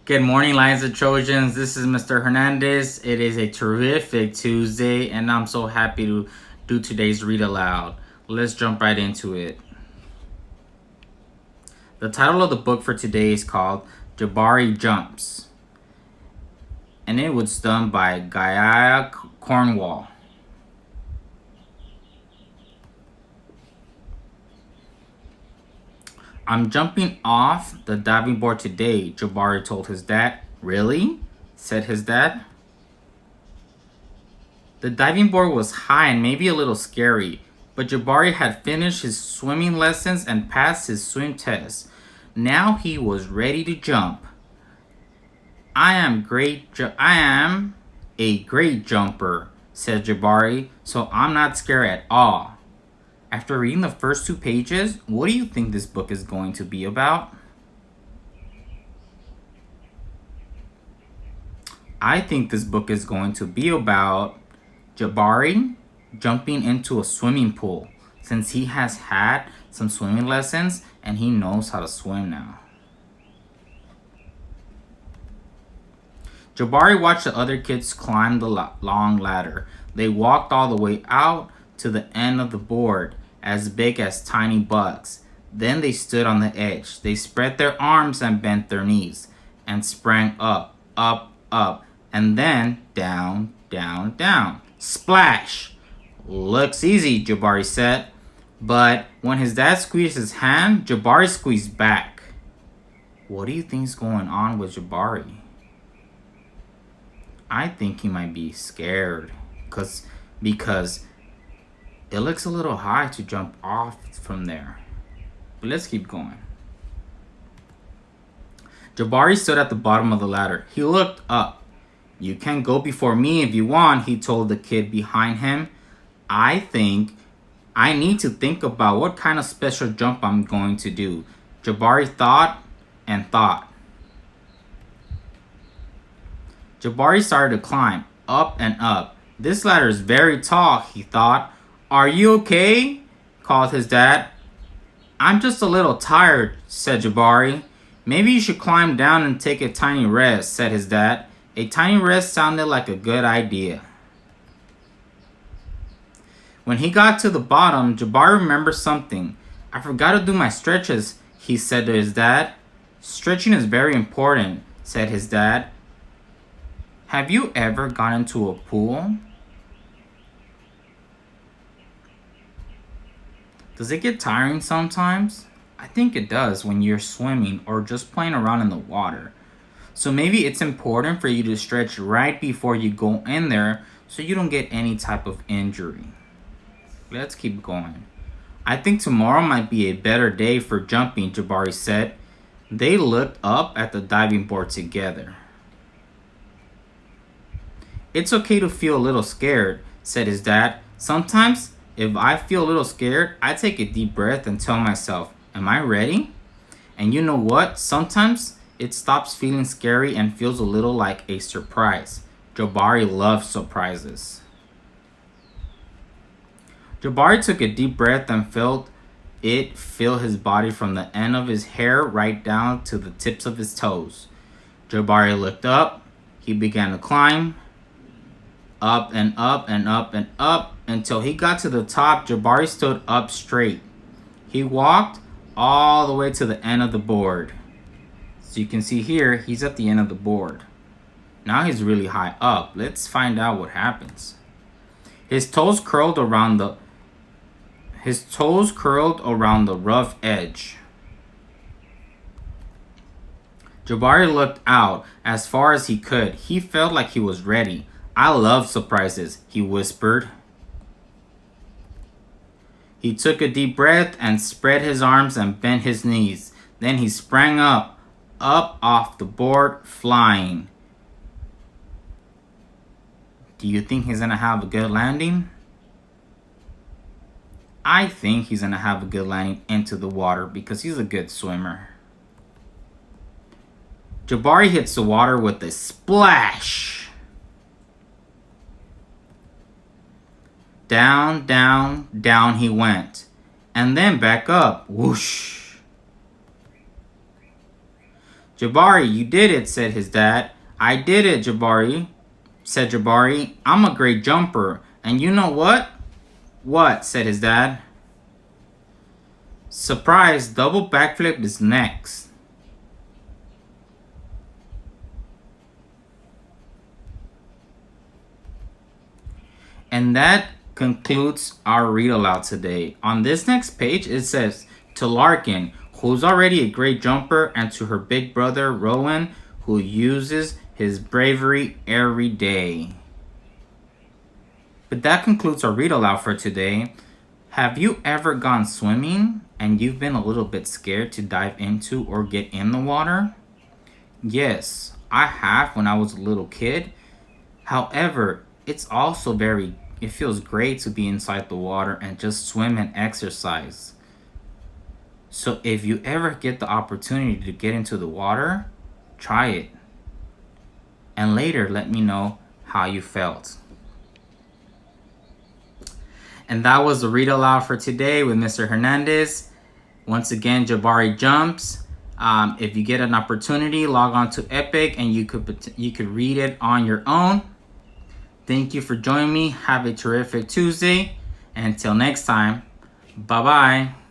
Good morning, Lions and Trojans. This is Mr. Hernandez. It is a terrific Tuesday, and I'm so happy to do today's read aloud. Let's jump right into it. The title of the book for today is called Jabari Jumps, and it was done by Gaia Cornwall. I'm jumping off the diving board today, Jabari told his dad. Really? Said his dad. The diving board was high and maybe a little scary, but Jabari had finished his swimming lessons and passed his swim test. Now he was ready to jump. I am a great jumper, said Jabari, so I'm not scared at all. After reading the first 2 pages, what do you think this book is going to be about? I think this book is going to be about Jabari jumping into a swimming pool, since he has had some swimming lessons and he knows how to swim now. Jabari watched the other kids climb the long ladder. They walked all the way out to the end of the board, as big as tiny bugs. Then they stood on the edge. They spread their arms and bent their knees and sprang up, up, up, and then down, down, down. Splash! Looks easy, Jabari said. But when his dad squeezed his hand, Jabari squeezed back. What do you think's going on with Jabari? I think he might be scared because it looks a little high to jump off from there. But let's keep going. Jabari stood at the bottom of the ladder. He looked up. You can go before me if you want, he told the kid behind him. I think I need to think about what kind of special jump I'm going to do. Jabari thought and thought. Jabari started to climb up and up. This ladder is very tall, he thought. Are you okay? Called his dad. I'm just a little tired, said Jabari. Maybe you should climb down and take a tiny rest, said his dad. A tiny rest sounded like a good idea. When he got to the bottom, Jabari remembered something. I forgot to do my stretches, he said to his dad. Stretching is very important, said his dad. Have you ever gone into a pool? Does it get tiring sometimes? I think it does when you're swimming or just playing around in the water. So maybe it's important for you to stretch right before you go in there so you don't get any type of injury. Let's keep going. I think tomorrow might be a better day for jumping, Jabari said. They looked up at the diving board together. It's okay to feel a little scared, said his dad. Sometimes, if I feel a little scared, I take a deep breath and tell myself, am I ready? And you know what? Sometimes it stops feeling scary and feels a little like a surprise. Jabari loves surprises. Jabari took a deep breath and felt it fill his body from the end of his hair right down to the tips of his toes. Jabari looked up. He began to climb. Up and up and up and up until he got to the top. Jabari stood up straight. He walked all the way to the end of the board. So you can see here, he's at the end of the board. Now he's really high up. Let's find out what happens. His toes curled around the rough edge. Jabari looked out as far as he could. He felt like he was ready. I love surprises, he whispered. He took a deep breath and spread his arms and bent his knees. Then he sprang up off the board, flying. Do you think he's going to have a good landing? I think he's going to have a good landing into the water because he's a good swimmer. Jabari hits the water with a splash. Down, down, down he went. And then back up. Whoosh. Jabari, you did it, said his dad. I did it, Jabari, said Jabari. I'm a great jumper. And you know what? What? Said his dad. Surprise, double backflip is next. And that concludes our read aloud today. On this next page, it says, to Larkin, who's already a great jumper, and to her big brother, Rowan, who uses his bravery every day. But that concludes our read aloud for today. Have you ever gone swimming and you've been a little bit scared to dive into or get in the water? Yes, I have when I was a little kid. However, it feels great to be inside the water and just swim and exercise. So if you ever get the opportunity to get into the water, try it. And later let me know how you felt. And that was the read aloud for today with Mr. Hernandez. Once again, Jabari jumps. If you get an opportunity, log on to Epic and you could read it on your own. Thank you for joining me. Have a terrific Tuesday. And until next time, bye-bye.